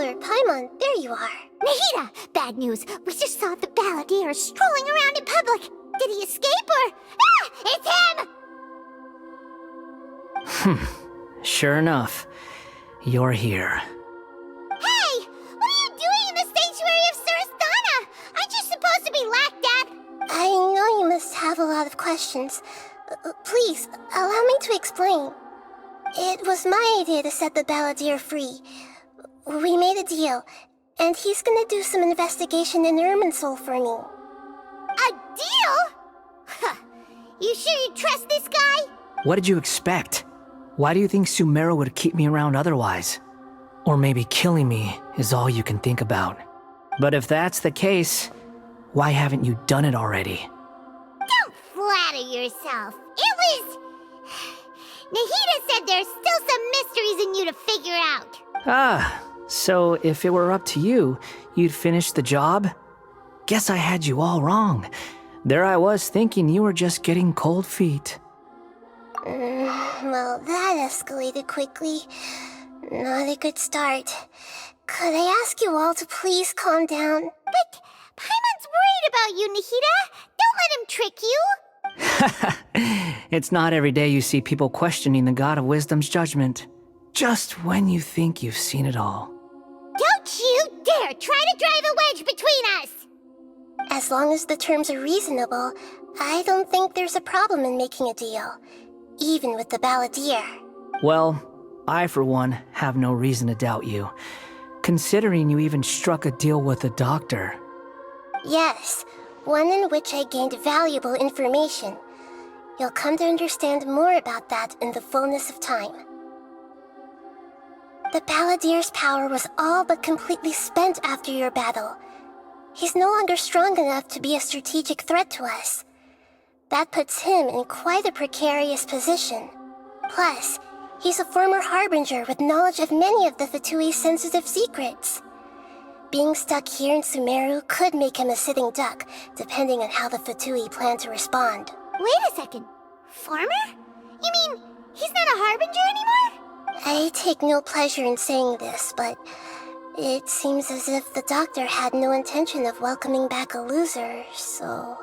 Traveler, Paimon, there you are. Nahida! Bad news. We just saw the balladeer strolling around in public. Did he escape or... Ah! It's him! Sure enough, you're here. Hey! What are you doing in the sanctuary of Surasthana? Aren't you supposed to be lacked at? I know you must have a lot of questions. Please, allow me to explain. It was my idea to set the balladeer free. We made a deal, and he's gonna do some investigation in Irminsul for me. A deal? Huh. You sure you trust this guy? What did you expect? Why do you think Sumeru would keep me around otherwise? Or maybe killing me is all you can think about. But if that's the case, why haven't you done it already? Don't flatter yourself. It was... Nahida said there's still some mysteries in you to figure out. Ah, so if it were up to you, you'd finish the job? Guess I had you all wrong. There I was thinking you were just getting cold feet. Well, that escalated quickly. Not a good start. Could I ask you all to please calm down? But Paimon's worried about you, Nahida. Don't let him trick you. It's not every day you see people questioning the God of Wisdom's judgment. Just when you think you've seen it all. Don't you dare try to drive a wedge between us! As long as the terms are reasonable, I don't think there's a problem in making a deal. Even with the balladeer. Well, I for one have no reason to doubt you, considering you even struck a deal with the doctor. Yes, one in which I gained valuable information. You'll come to understand more about that in the fullness of time. The balladeer's power was all but completely spent after your battle. He's no longer strong enough to be a strategic threat to us. That puts him in quite a precarious position. Plus, he's a former harbinger with knowledge of many of the Fatui's sensitive secrets. Being stuck here in Sumeru could make him a sitting duck, depending on how the Fatui plan to respond. Wait a second. Farmer? You mean he's not a harbinger anymore? I take no pleasure in saying this, but it seems as if the doctor had no intention of welcoming back a loser, so...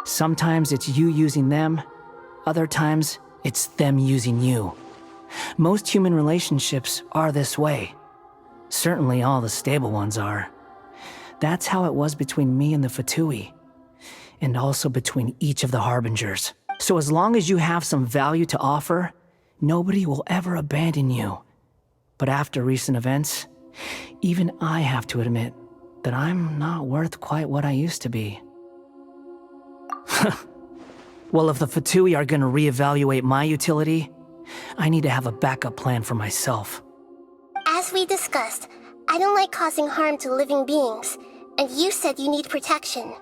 Sometimes it's you using them, other times it's them using you. Most human relationships are this way. Certainly all the stable ones are. That's how it was between me and the Fatui, and also between each of the harbingers. So as long as you have some value to offer, nobody will ever abandon you. But after recent events, even I have to admit that I'm not worth quite what I used to be. Well, if the Fatui are gonna reevaluate my utility, I need to have a backup plan for myself. As we discussed, I don't like causing harm to living beings, and you said you need protection.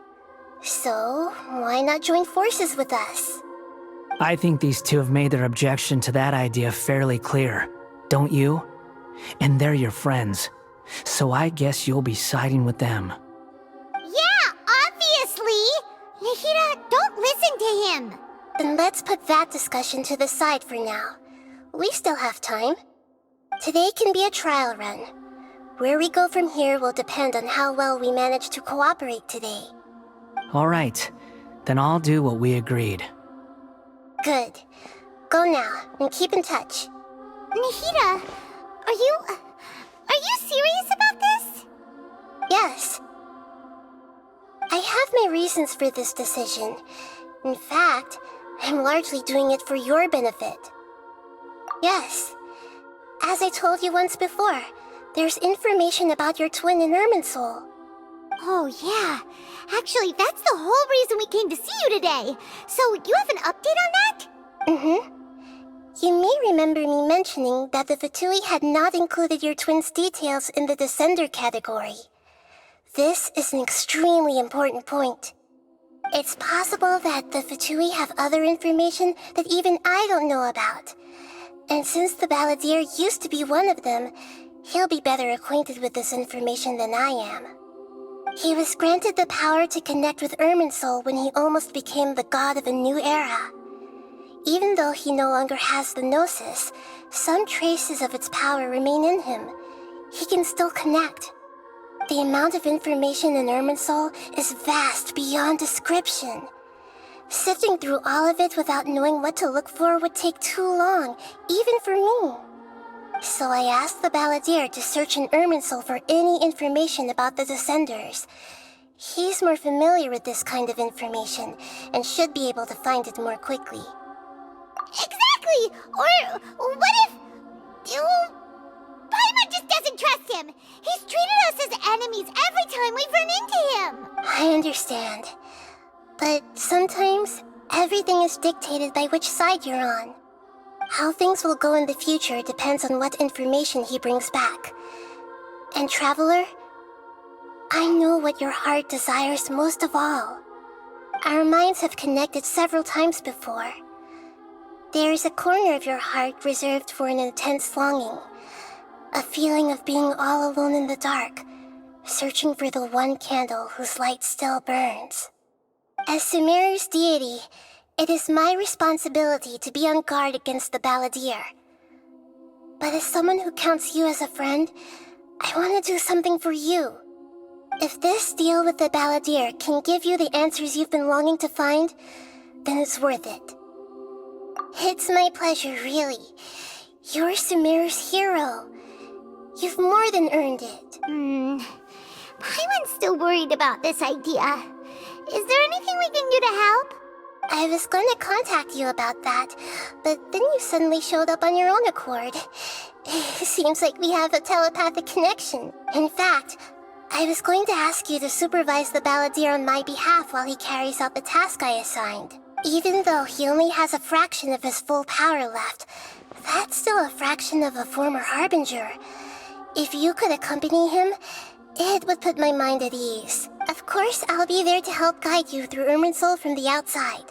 So, why not join forces with us? I think these two have made their objection to that idea fairly clear, don't you? And they're your friends, so I guess you'll be siding with them. Yeah, obviously! Nahida, don't listen to him! Then let's put that discussion to the side for now. We still have time. Today can be a trial run. Where we go from here will depend on how well we manage to cooperate today. All right, then I'll do what we agreed. Good. Go now, and keep in touch. Nahida, are you serious about this? Yes. I have my reasons for this decision. In fact, I'm largely doing it for your benefit. Yes. As I told you once before, there's information about your twin in Irminsul. Oh, yeah. Actually, that's the whole reason we came to see you today. So, you have an update on that? Mm-hmm. You may remember me mentioning that the Fatui had not included your twin's details in the Descender category. This is an extremely important point. It's possible that the Fatui have other information that even I don't know about. And since the balladeer used to be one of them, he'll be better acquainted with this information than I am. He was granted the power to connect with Irminsul when he almost became the god of a new era. Even though he no longer has the Gnosis, some traces of its power remain in him, he can still connect. The amount of information in Irminsul is vast beyond description. Sifting through all of it without knowing what to look for would take too long, even for me. So I asked the Balladeer to search in Irminsul for any information about the Descenders. He's more familiar with this kind of information, and should be able to find it more quickly. Exactly! Or what if... Paimon just doesn't trust him! He's treated us as enemies every time we've run into him! I understand. But sometimes, everything is dictated by which side you're on. How things will go in the future depends on what information he brings back. And Traveler, I know what your heart desires most of all. Our minds have connected several times before. There is a corner of your heart reserved for an intense longing. A feeling of being all alone in the dark, searching for the one candle whose light still burns. As Sumeru's deity, it is my responsibility to be on guard against the Balladeer. But as someone who counts you as a friend, I want to do something for you. If this deal with the Balladeer can give you the answers you've been longing to find, then it's worth it. It's my pleasure, really. You're Sumeru's hero. You've more than earned it. Paimon's still worried about this idea. Is there anything we can do to help? I was going to contact you about that, but then you suddenly showed up on your own accord. It seems like we have a telepathic connection. In fact, I was going to ask you to supervise the Balladeer on my behalf while he carries out the task I assigned. Even though he only has a fraction of his full power left, that's still a fraction of a former Harbinger. If you could accompany him, it would put my mind at ease. Of course, I'll be there to help guide you through Irminsul from the outside.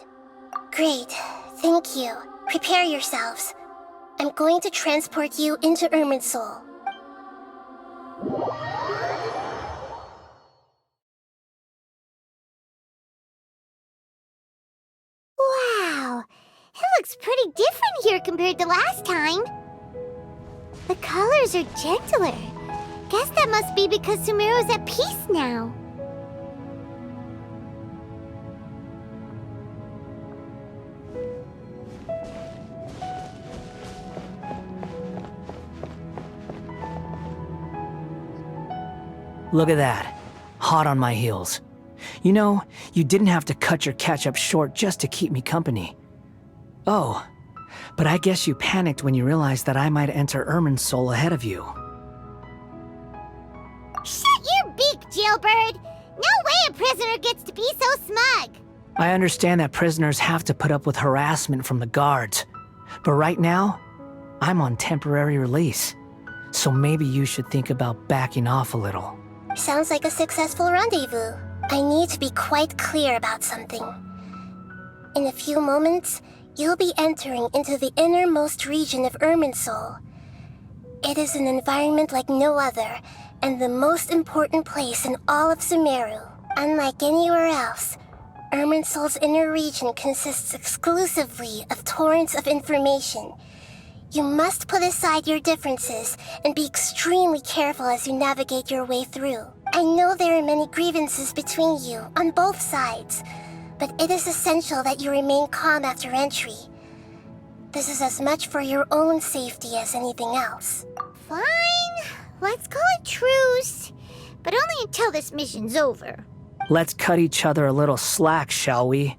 Great. Thank you. Prepare yourselves. I'm going to transport you into Irminsul. Wow! It looks pretty different here compared to last time. The colors are gentler. Guess that must be because Sumeru's at peace now. Look at that. Hot on my heels. You know, you didn't have to cut your catch-up short just to keep me company. Oh, but I guess you panicked when you realized that I might enter Irminsul ahead of you. Shut your beak, jailbird! No way a prisoner gets to be so smug! I understand that prisoners have to put up with harassment from the guards, but right now, I'm on temporary release, so maybe you should think about backing off a little. Sounds like a successful rendezvous. I need to be quite clear about something. In a few moments, you'll be entering into the innermost region of Irminsul. It is an environment like no other, and the most important place in all of Sumeru. Unlike anywhere else, Irminsul's inner region consists exclusively of torrents of information. You must put aside your differences and be extremely careful as you navigate your way through. I know there are many grievances between you on both sides, but it is essential that you remain calm after entry. This is as much for your own safety as anything else. Fine. Let's call it truce. But only until this mission's over. Let's cut each other a little slack, shall we?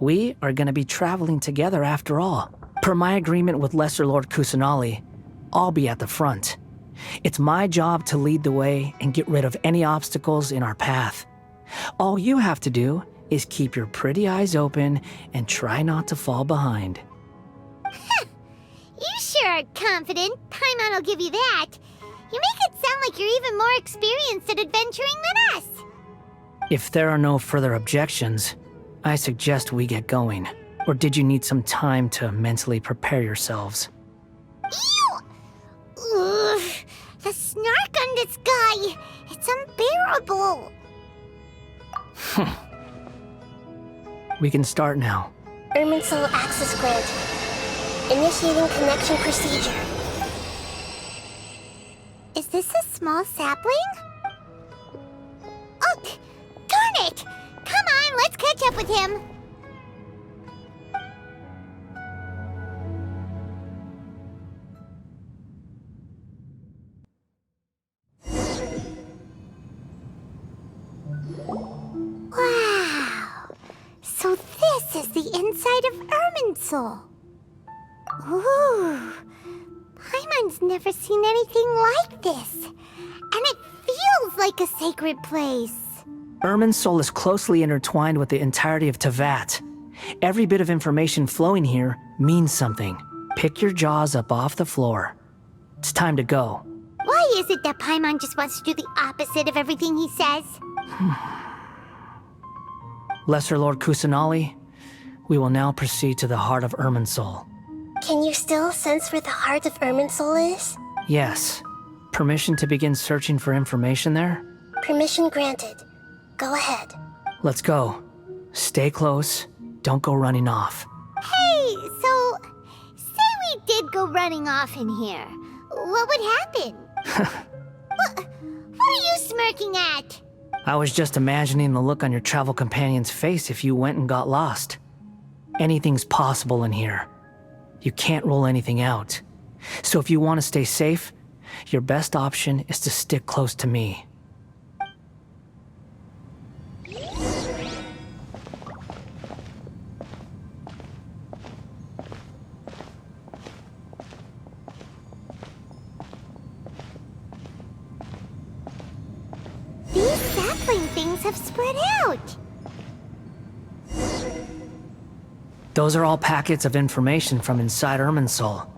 We are going to be traveling together after all. Per my agreement with Lesser Lord Kusanali, I'll be at the front. It's my job to lead the way and get rid of any obstacles in our path. All you have to do is keep your pretty eyes open and try not to fall behind. You sure are confident. Paimon will give you that. You make it sound like you're even more experienced at adventuring than us. If there are no further objections, I suggest we get going. Or did you need some time to mentally prepare yourselves? Ew! Ugh, the snark on this guy! It's unbearable! We can start now. Irminsul access granted. Initiating connection procedure. Is this a small sapling? Oh, darn it! Come on, let's catch up with him. Wow! So this is the inside of Irminsul. Ooh! Paimon's never seen anything like this. And it feels like a sacred place. Irminsul is closely intertwined with the entirety of Tevat. Every bit of information flowing here means something. Pick your jaws up off the floor. It's time to go. Why is it that Paimon just wants to do the opposite of everything he says? Lesser Lord Kusanali, we will now proceed to the heart of Irminsul. Can you still sense where the heart of Irminsul is? Yes. Permission to begin searching for information there? Permission granted. Go ahead. Let's go. Stay close. Don't go running off. Hey, so, say we did go running off in here. What would happen? What are you smirking at? I was just imagining the look on your travel companion's face if you went and got lost. Anything's possible in here. You can't rule anything out. So if you want to stay safe, your best option is to stick close to me. These sapling things have spread out. Those are all packets of information from inside Irminsul.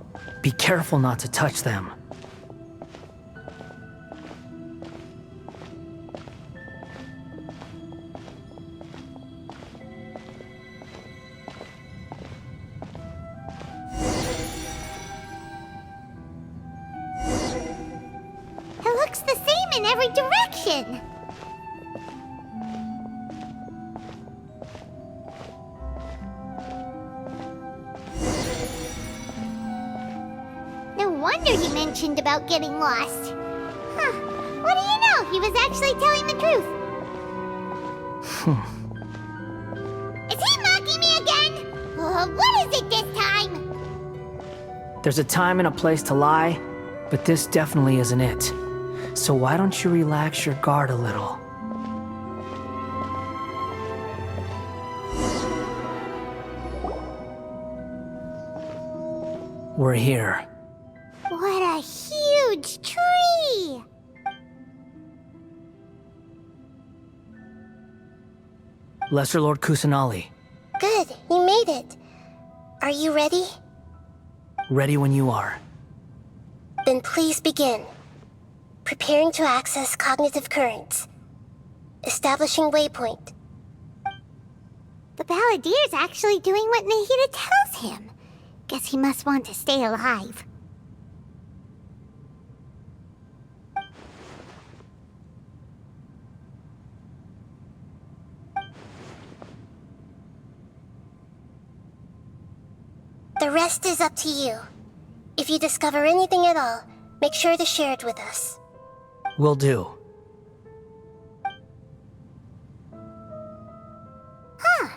Be careful not to touch them. It looks the same in every direction. No wonder he mentioned about getting lost. Huh. What do you know? He was actually telling the truth. Is he mocking me again? What is it this time? There's a time and a place to lie, but this definitely isn't it. So why don't you relax your guard a little? We're here. What a huge tree! Lesser Lord Kusanali, Good, you made it. Are you ready? ready when you are. Then please begin. Preparing to access cognitive currents. Establishing waypoint. The Balladier's actually doing what Nahida tells him. Guess he must want to stay alive. The rest is up to you. If you discover anything at all, make sure to share it with us. Will do. Huh.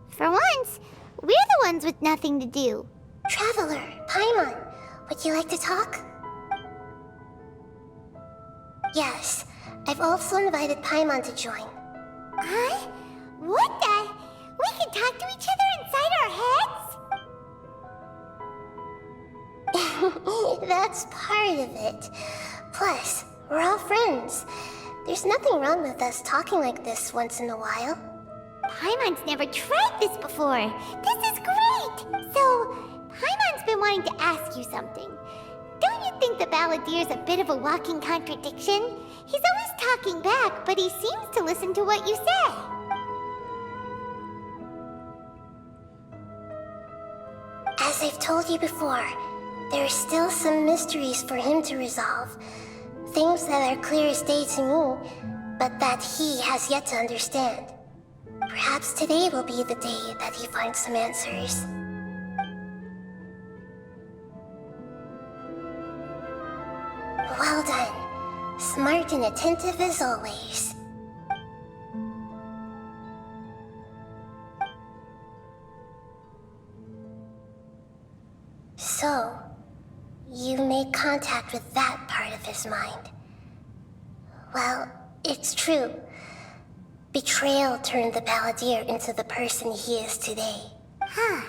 For once, we're the ones with nothing to do. Traveler, Paimon, would you like to talk? Yes, I've also invited Paimon to join. Huh? What the? We can talk to each other inside our heads? That's part of it. Plus, we're all friends. There's nothing wrong with us talking like this once in a while. Paimon's never tried this before. This is great! So, Paimon's been wanting to ask you something. Don't you think the Balladier's a bit of a walking contradiction? He's always talking back, but he seems to listen to what you say. As I've told you before, there are still some mysteries for him to resolve. Things that are clear as day to me, but that he has yet to understand. Perhaps today will be the day that he finds some answers. Well done. smart and attentive as always. So, you made contact with that part of his mind. Well, it's true. Betrayal turned the Balladeer into the person he is today. Huh.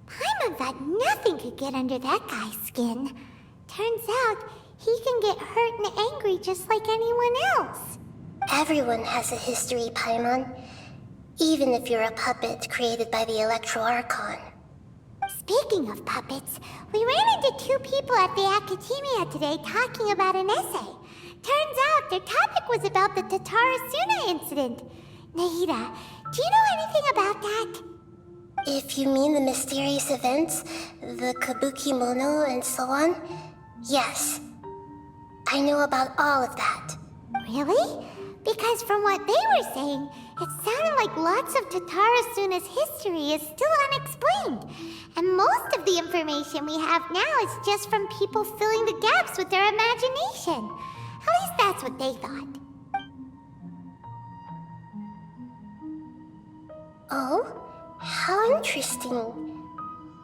Paimon thought nothing could get under that guy's skin. Turns out, he can get hurt and angry just like anyone else. Everyone has a history, Paimon. Even if you're a puppet created by the Electro Archon. Speaking of puppets, we ran into two people at the Academia today talking about an essay. Turns out their topic was about the Tatarasuna incident. Nahida, do you know anything about that? If you mean the mysterious events, the kabuki mono and so on, yes. I know about all of that. Really? Because from what they were saying, it sounded like lots of Tatarasuna's history is still unexplained. And most of the information we have now is just from people filling the gaps with their imagination. At least that's what they thought. Oh? How interesting.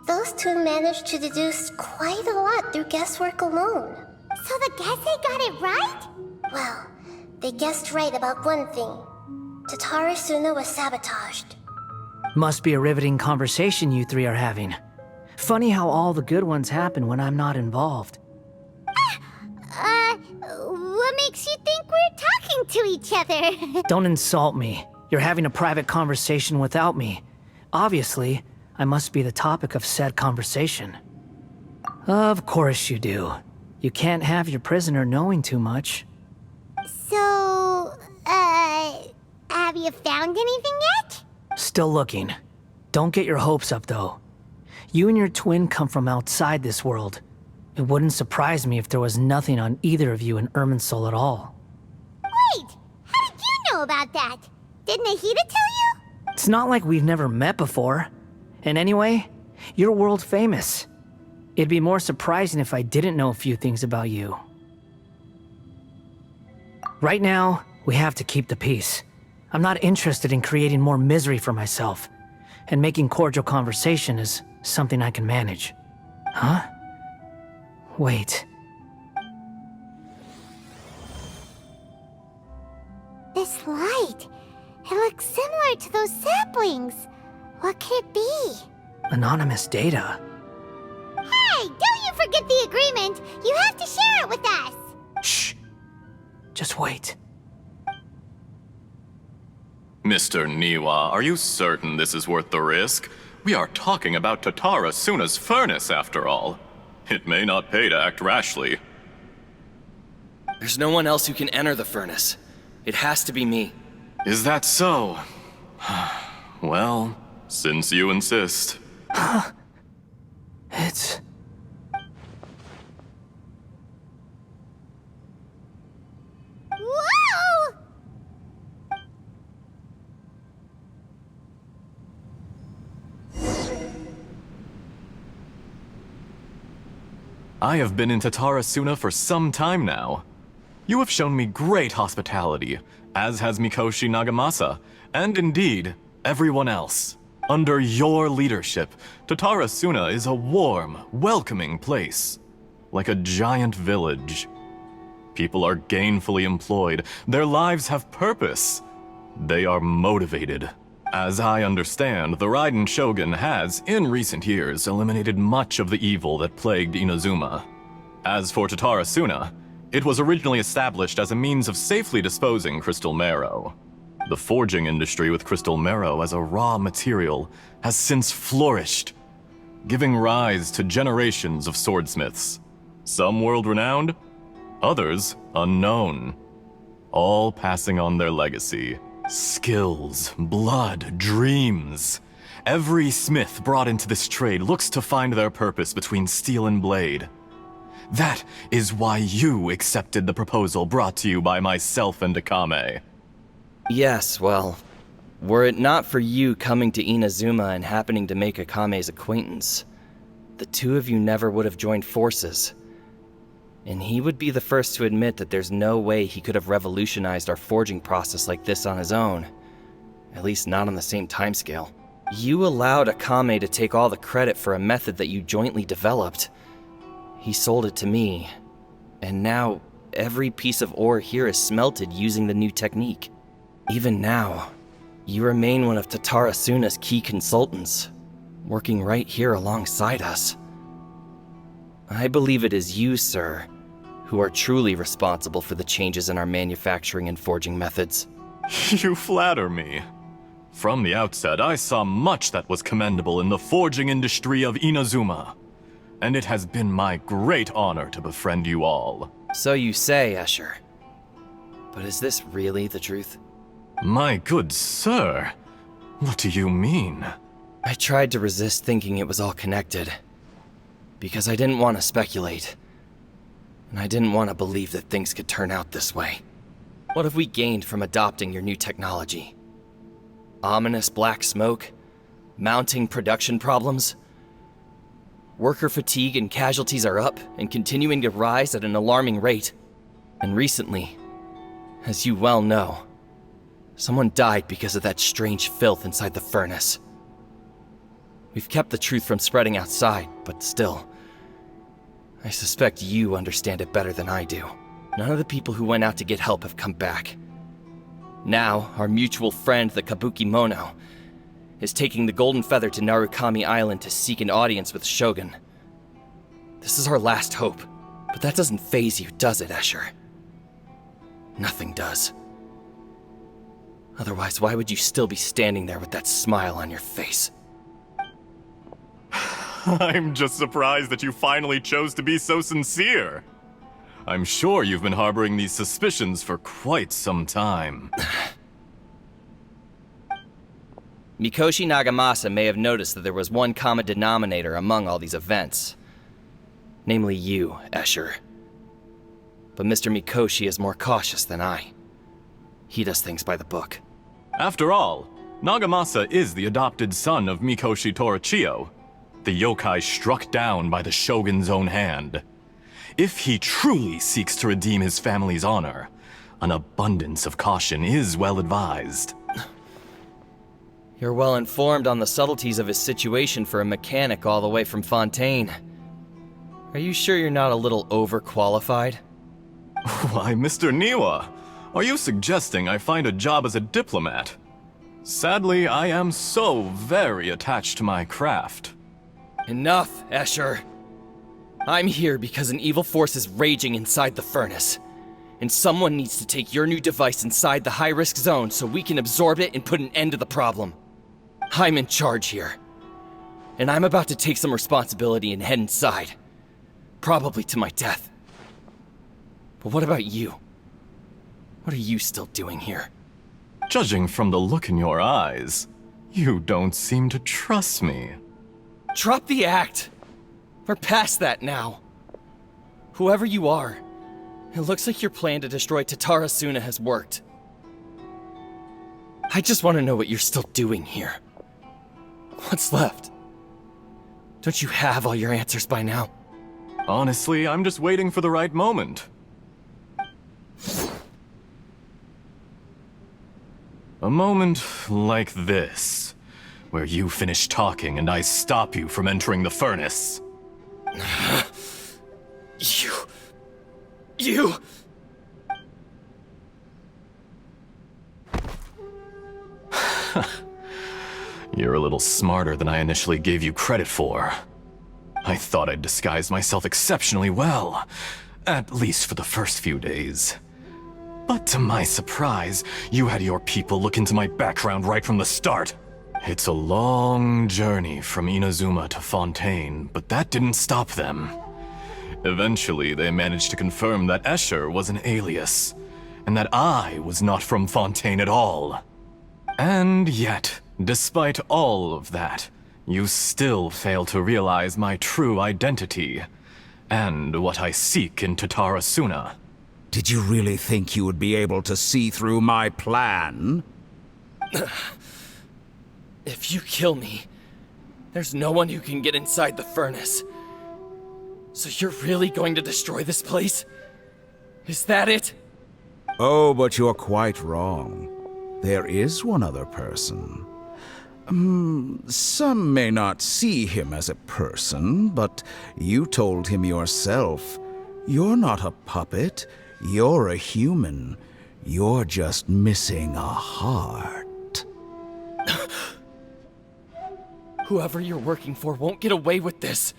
Those two managed to deduce quite a lot through guesswork alone. So the Gesse got it right? Well, they guessed right about one thing. Tatarasuna was sabotaged. Must be a riveting conversation you three are having. Funny how all the good ones happen when I'm not involved. What makes you think we're talking to each other? Don't insult me. You're having a private conversation without me. Obviously, I must be the topic of said conversation. Of course you do. You can't have your prisoner knowing too much. So, have you found anything yet? Still looking. Don't get your hopes up, though. You and your twin come from outside this world. It wouldn't surprise me if there was nothing on either of you in Irminsul at all. Wait! How did you know about that? Did Nahida tell you? It's not like we've never met before. And anyway, you're world famous. It'd be more surprising if I didn't know a few things about you. Right now, we have to keep the peace. I'm not interested in creating more misery for myself. And making cordial conversation is something I can manage. Huh? Wait. This light. It looks similar to those saplings. What could it be? Anonymous data. Hey, don't you forget the agreement! You have to share it with us! Shh. Just wait. Mr. Niwa, are you certain this is worth the risk? We are talking about Tatarasuna's furnace, after all. It may not pay to act rashly. There's no one else who can enter the furnace. It has to be me. Is that so? Well, since you insist. It's... Whoa! I have been in Tatarasuna for some time now. You have shown me great hospitality, as has Mikoshi Nagamasa, and indeed, everyone else. Under your leadership, Tatarasuna is a warm, welcoming place. Like a giant village. People are gainfully employed, their lives have purpose. They are motivated. As I understand, the Raiden Shogun has, in recent years, eliminated much of the evil that plagued Inazuma. As for Tatarasuna, it was originally established as a means of safely disposing crystal marrow. The forging industry with crystal marrow as a raw material has since flourished, giving rise to generations of swordsmiths. Some world-renowned, others unknown, all passing on their legacy. Skills, blood, dreams. Every smith brought into this trade looks to find their purpose between steel and blade. That is why you accepted the proposal brought to you by myself and Akame. Yes, well, were it not for you coming to Inazuma and happening to make Akame's acquaintance, the two of you never would have joined forces. And he would be the first to admit that there's no way he could have revolutionized our forging process like this on his own. At least not on the same timescale. You allowed Akame to take all the credit for a method that you jointly developed. He sold it to me, and now every piece of ore here is smelted using the new technique. Even now, you remain one of Tatara Suna's key consultants, working right here alongside us. I believe it is you, sir, who are truly responsible for the changes in our manufacturing and forging methods. You flatter me. From the outset, I saw much that was commendable in the forging industry of Inazuma, and it has been my great honor to befriend you all. So you say, Escher. But is this really the truth? My good sir, what do you mean? I tried to resist thinking it was all connected, because I didn't want to speculate, and I didn't want to believe that things could turn out this way. What have we gained from adopting your new technology? Ominous black smoke? Mounting production problems? Worker fatigue and casualties are up and continuing to rise at an alarming rate. And recently, as you well know, someone died because of that strange filth inside the furnace. We've kept the truth from spreading outside, but still, I suspect you understand it better than I do. None of the people who went out to get help have come back. Now, our mutual friend, the Kabuki Mono, is taking the Golden Feather to Narukami Island to seek an audience with Shogun. This is our last hope, but that doesn't faze you, does it, Escher? Nothing does. Otherwise, why would you still be standing there with that smile on your face? I'm just surprised that you finally chose to be so sincere. I'm sure you've been harboring these suspicions for quite some time. Mikoshi Nagamasa may have noticed that there was one common denominator among all these events. Namely you, Escher. But Mr. Mikoshi is more cautious than I. He does things by the book. After all, Nagamasa is the adopted son of Mikoshi Torichio, the yokai struck down by the Shogun's own hand. If he truly seeks to redeem his family's honor, an abundance of caution is well advised. You're well informed on the subtleties of his situation for a mechanic all the way from Fontaine. Are you sure you're not a little overqualified? Why, Mr. Niwa, are you suggesting I find a job as a diplomat? Sadly, I am so very attached to my craft. Enough, Escher. I'm here because an evil force is raging inside the furnace. And someone needs to take your new device inside the high-risk zone so we can absorb it and put an end to the problem. I'm in charge here. And I'm about to take some responsibility and head inside. Probably to my death. But what about you? What are you still doing here? Judging from the look in your eyes, you don't seem to trust me. Drop the act! We're past that now. Whoever you are, it looks like your plan to destroy Tatara Suna has worked. I just want to know what you're still doing here. What's left? Don't you have all your answers by now? Honestly, I'm just waiting for the right moment. A moment like this, where you finish talking and I stop you from entering the furnace. You... You're a little smarter than I initially gave you credit for. I thought I'd disguised myself exceptionally well, at least for the first few days. But to my surprise, you had your people look into my background right from the start. It's a long journey from Inazuma to Fontaine, but that didn't stop them. Eventually, they managed to confirm that Escher was an alias, and that I was not from Fontaine at all. And yet, despite all of that, you still fail to realize my true identity, and what I seek in Tatara Suna. Did you really think you would be able to see through my plan? If you kill me, there's no one who can get inside the furnace. So you're really going to destroy this place? Is that it? Oh, but you're quite wrong. There is one other person. Some may not see him as a person, but you told him yourself. You're not a puppet. You're a human. You're just missing a heart. Whoever you're working for won't get away with this.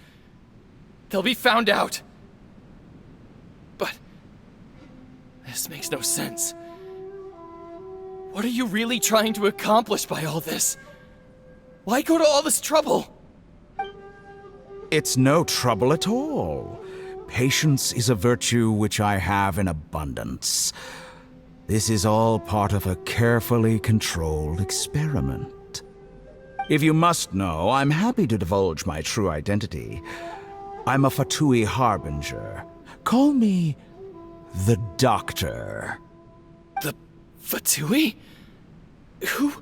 They'll be found out. But this makes no sense. What are you really trying to accomplish by all this? Why go to all this trouble? It's no trouble at all. Patience is a virtue which I have in abundance. This is all part of a carefully controlled experiment. If you must know, I'm happy to divulge my true identity. I'm a Fatui Harbinger. Call me the Doctor. The Fatui? Who?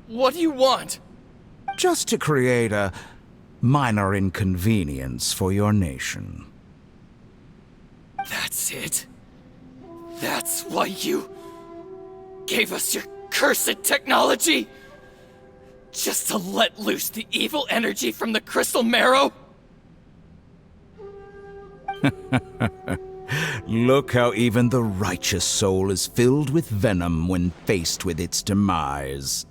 What do you want? Just to create a minor inconvenience for your nation. That's it? That's why you gave us your cursed technology? Just to let loose the evil energy from the crystal marrow? Look how even the righteous soul is filled with venom when faced with its demise.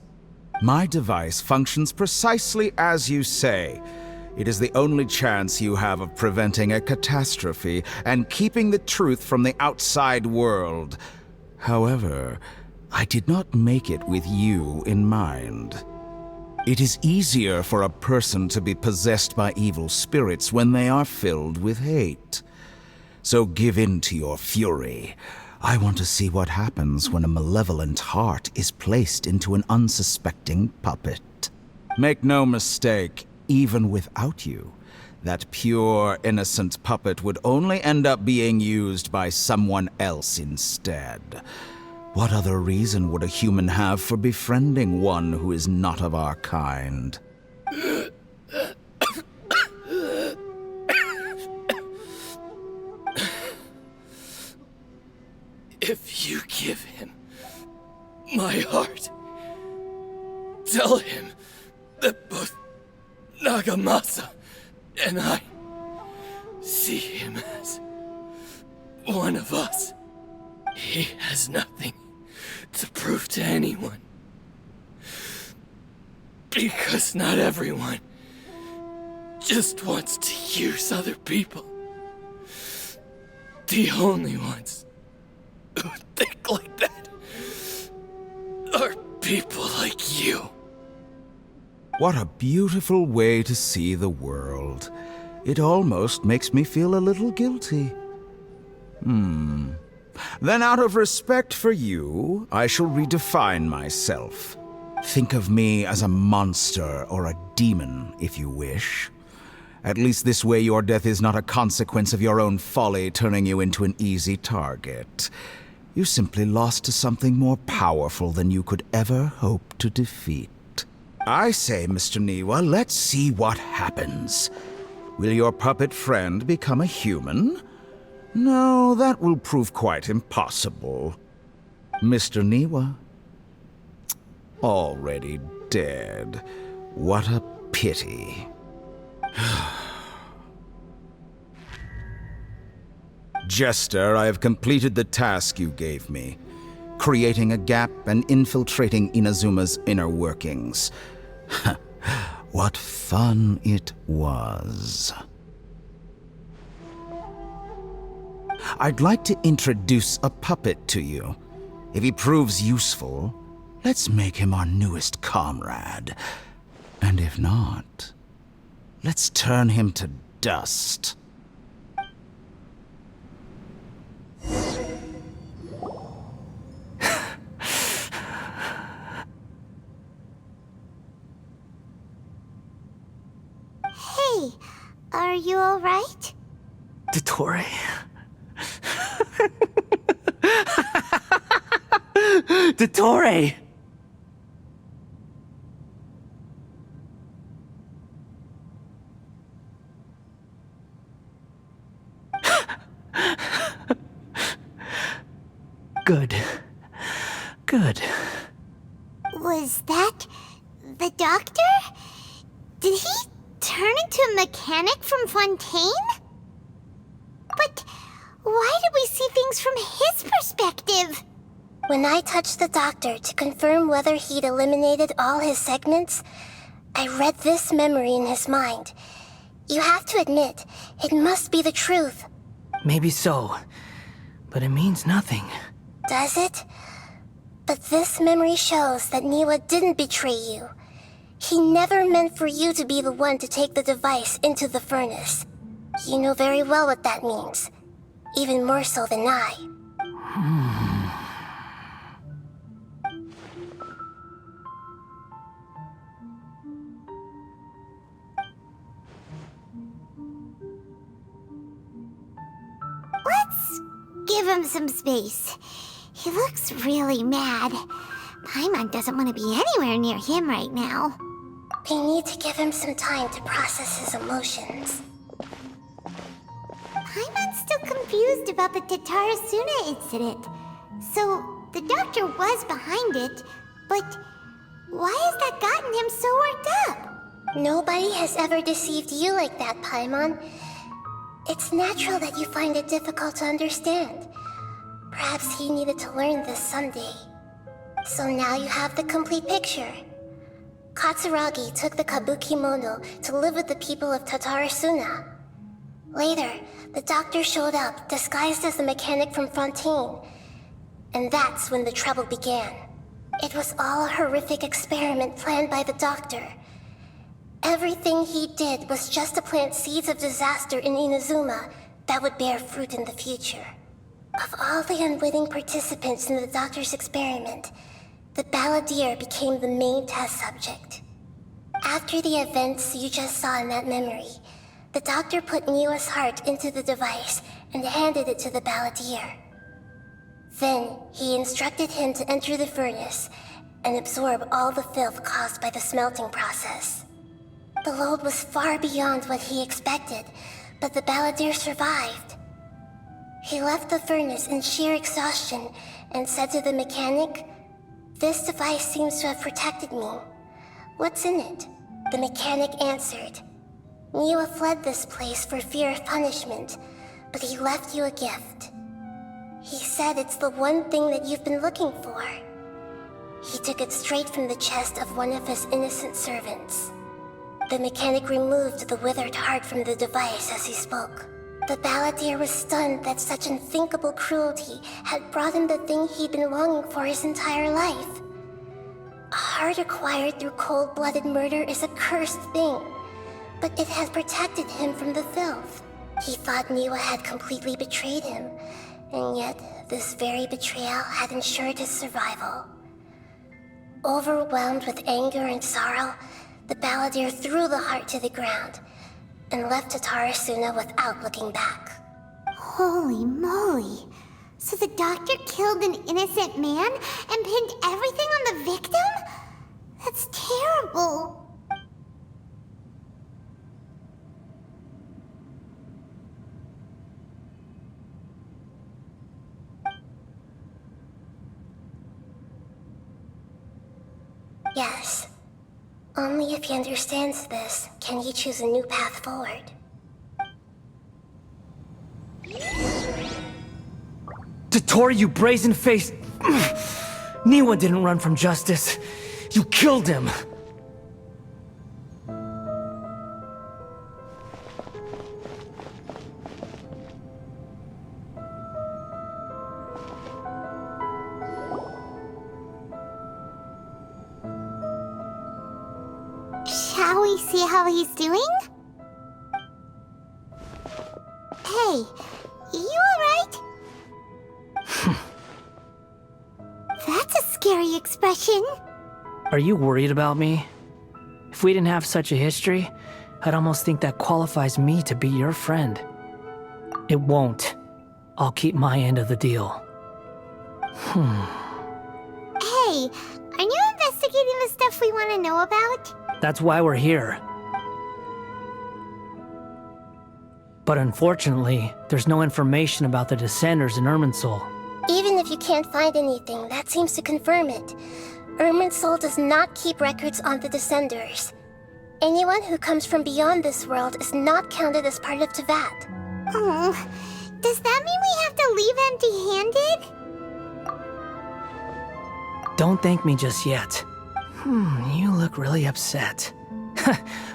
My device functions precisely as you say. It is the only chance you have of preventing a catastrophe and keeping the truth from the outside world. However, I did not make it with you in mind. It is easier for a person to be possessed by evil spirits when they are filled with hate. So give in to your fury. I want to see what happens when a malevolent heart is placed into an unsuspecting puppet. Make no mistake, even without you, that pure, innocent puppet would only end up being used by someone else instead. What other reason would a human have for befriending one who is not of our kind? If you give him my heart, tell him that both Nagamasa and I see him as one of us. He has nothing to prove to anyone. Because not everyone just wants to use other people. The only ones who think like that are people like you. What a beautiful way to see the world. It almost makes me feel a little guilty. Then out of respect for you, I shall redefine myself. Think of me as a monster or a demon, if you wish. At least this way your death is not a consequence of your own folly turning you into an easy target. You simply lost to something more powerful than you could ever hope to defeat. I say, Mr. Niwa, let's see what happens. Will your puppet friend become a human? No, that will prove quite impossible. Mr. Niwa? Already dead. What a pity. Jester, I have completed the task you gave me. Creating a gap and infiltrating Inazuma's inner workings. What fun it was. I'd like to introduce a puppet to you. If he proves useful, let's make him our newest comrade. And if not, let's turn him to dust. Hey, are you alright? Dottore? Dottore! Good. Good. Was that the doctor? Did he turn into a mechanic from Fontaine? But why did we see things from his perspective? When I touched the doctor to confirm whether he'd eliminated all his segments, I read this memory in his mind. You have to admit, it must be the truth. Maybe so, but it means nothing. Does it? But this memory shows that Niwa didn't betray you. He never meant for you to be the one to take the device into the furnace. You know very well what that means. Even more so than I. Let's give him some space. He looks really mad. Paimon doesn't want to be anywhere near him right now. We need to give him some time to process his emotions. Paimon's still confused about the Tatarasuna incident. So, the doctor was behind it, but why has that gotten him so worked up? Nobody has ever deceived you like that, Paimon. It's natural that you find it difficult to understand. Perhaps he needed to learn this someday. So now you have the complete picture. Katsuragi took the Kabukimono to live with the people of Tatarasuna. Later, the doctor showed up, disguised as the mechanic from Fontaine. And that's when the trouble began. It was all a horrific experiment planned by the doctor. Everything he did was just to plant seeds of disaster in Inazuma that would bear fruit in the future. Of all the unwitting participants in the doctor's experiment, the balladeer became the main test subject. After the events you just saw in that memory, the doctor put Niwa's heart into the device and handed it to the balladeer. Then, he instructed him to enter the furnace and absorb all the filth caused by the smelting process. The load was far beyond what he expected, but the balladeer survived. He left the furnace in sheer exhaustion and said to the mechanic, "This device seems to have protected me. What's in it?" The mechanic answered, "Niwa fled this place for fear of punishment, but he left you a gift. He said it's the one thing that you've been looking for." He took it straight from the chest of one of his innocent servants. The mechanic removed the withered heart from the device as he spoke. The balladeer was stunned that such unthinkable cruelty had brought him the thing he'd been longing for his entire life. A heart acquired through cold-blooded murder is a cursed thing, but it had protected him from the filth. He thought Niwa had completely betrayed him, and yet this very betrayal had ensured his survival. Overwhelmed with anger and sorrow, the balladeer threw the heart to the ground and left Tatarasuna without looking back. Holy moly. So the doctor killed an innocent man and pinned everything on the victim? That's terrible. Yes. Only if he understands this can he choose a new path forward. Tottori, you brazen-faced... Niwa didn't run from justice. You killed him. Shall we see how he's doing? Hey, you alright? That's a scary expression. Are you worried about me? If we didn't have such a history, I'd almost think that qualifies me to be your friend. It won't. I'll keep my end of the deal. Hey, aren't you investigating the stuff we want to know about? That's why we're here. But unfortunately, there's no information about the Descenders in Irminsul. Even if if you can't find anything, that seems to confirm it. Irminsul does not keep records on the Descenders. Anyone who comes from beyond this world is not counted as part of Teyvat. Oh, does that mean we have to leave empty-handed? Don't thank me just yet. You look really upset.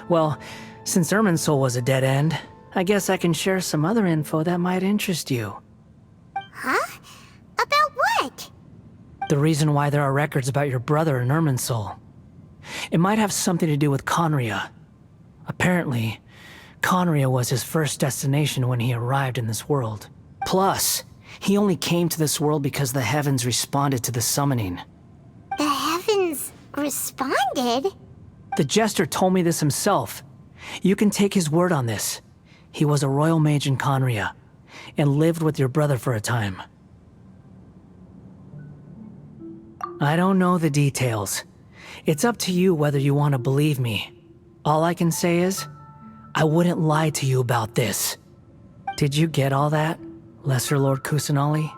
Well, since Irminsul was a dead end, I guess I can share some other info that might interest you. Huh? About what? The reason why there are records about your brother in Irminsul. It might have something to do with Conria. Apparently, Conria was his first destination when he arrived in this world. Plus, he only came to this world because the heavens responded to the summoning. The heavens responded? The Jester told me this himself. You can take his word on this. He was a royal mage in Conria, and lived with your brother for a time. I don't know the details. It's up to you whether you want to believe me. All I can say is, I wouldn't lie to you about this. Did you get all that, Lesser Lord Kusanali?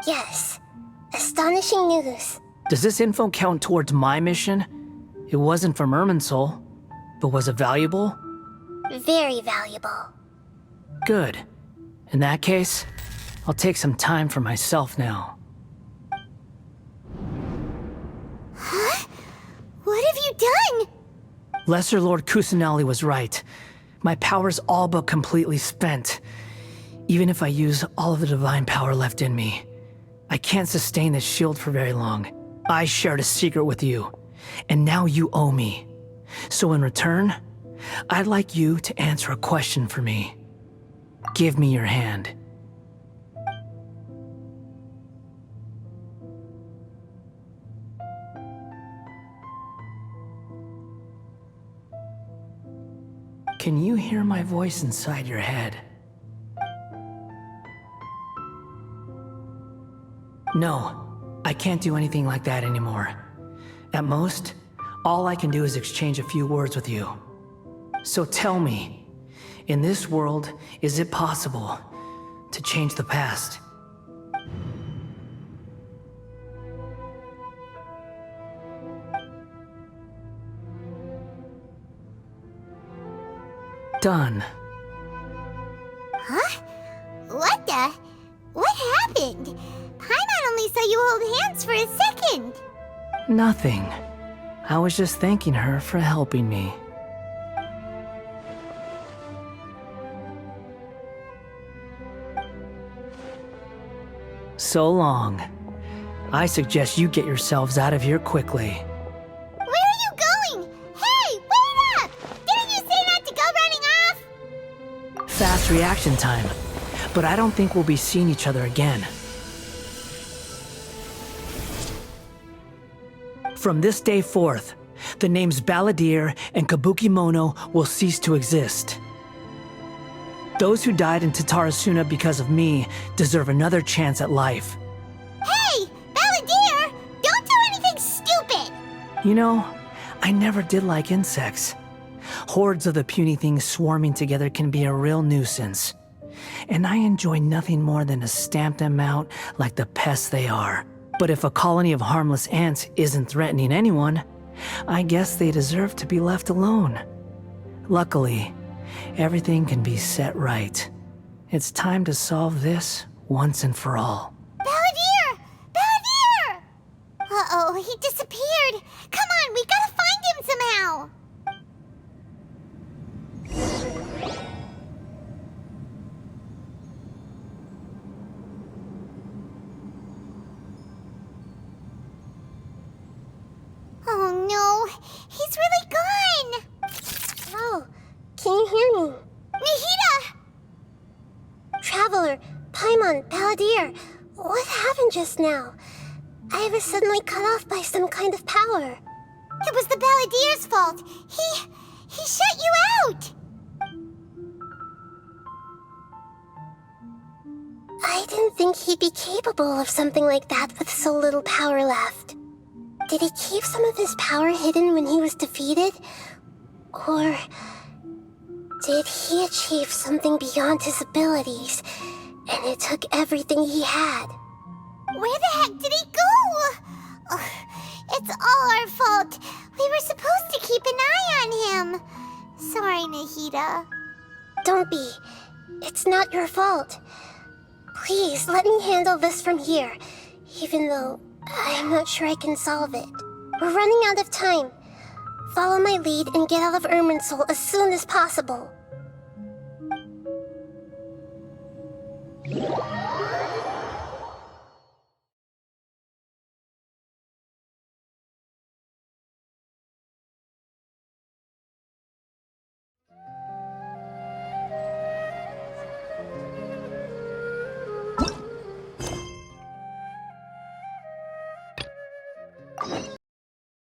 Yes. Astonishing news. Does this info count towards my mission? It wasn't from Irminsul, but was it valuable? Very valuable. Good. In that case, I'll take some time for myself now. Huh? What have you done? Lesser Lord Kusanali was right. My power's all but completely spent. Even if I use all of the divine power left in me, I can't sustain this shield for very long. I shared a secret with you, and now you owe me. So in return, I'd like you to answer a question for me. Give me your hand. Can you hear my voice inside your head? No, I can't do anything like that anymore. At most, all I can do is exchange a few words with you. So tell me, in this world, is it possible to change the past? Done. Huh? What the? What happened? Paimon only saw you hold hands for a second. Nothing. I was just thanking her for helping me. So long. I suggest you get yourselves out of here quickly. Where are you going? Hey, wait up! Didn't you say not to go running off? Fast reaction time. But I don't think we'll be seeing each other again. From this day forth, the names Balladeer and Kabukimono will cease to exist. Those who died in Tatarasuna because of me deserve another chance at life. Hey, Balladeer! Don't do anything stupid! You know, I never did like insects. Hordes of the puny things swarming together can be a real nuisance. And I enjoy nothing more than to stamp them out like the pests they are. But if a colony of harmless ants isn't threatening anyone, I guess they deserve to be left alone. Luckily, everything can be set right. It's time to solve this once and for all. Balladeer! Balladeer! Uh-oh, he disappeared. Come on, we gotta find him somehow. Oh no, he's really gone! Oh, can you hear me? Nahida! Traveler, Paimon, Balladeer, what happened just now? I was suddenly cut off by some kind of power. It was the Balladeer's fault. He shut you out! I didn't think he'd be capable of something like that with so little power left. Did he keep some of his power hidden when he was defeated? Or did he achieve something beyond his abilities, and it took everything he had? Where the heck did he go? Ugh, it's all our fault. We were supposed to keep an eye on him. Sorry, Nahida. Don't be. It's not your fault. Please, let me handle this from here, even though I'm not sure I can solve it. We're running out of time. Follow my lead and get out of Irminsul as soon as possible.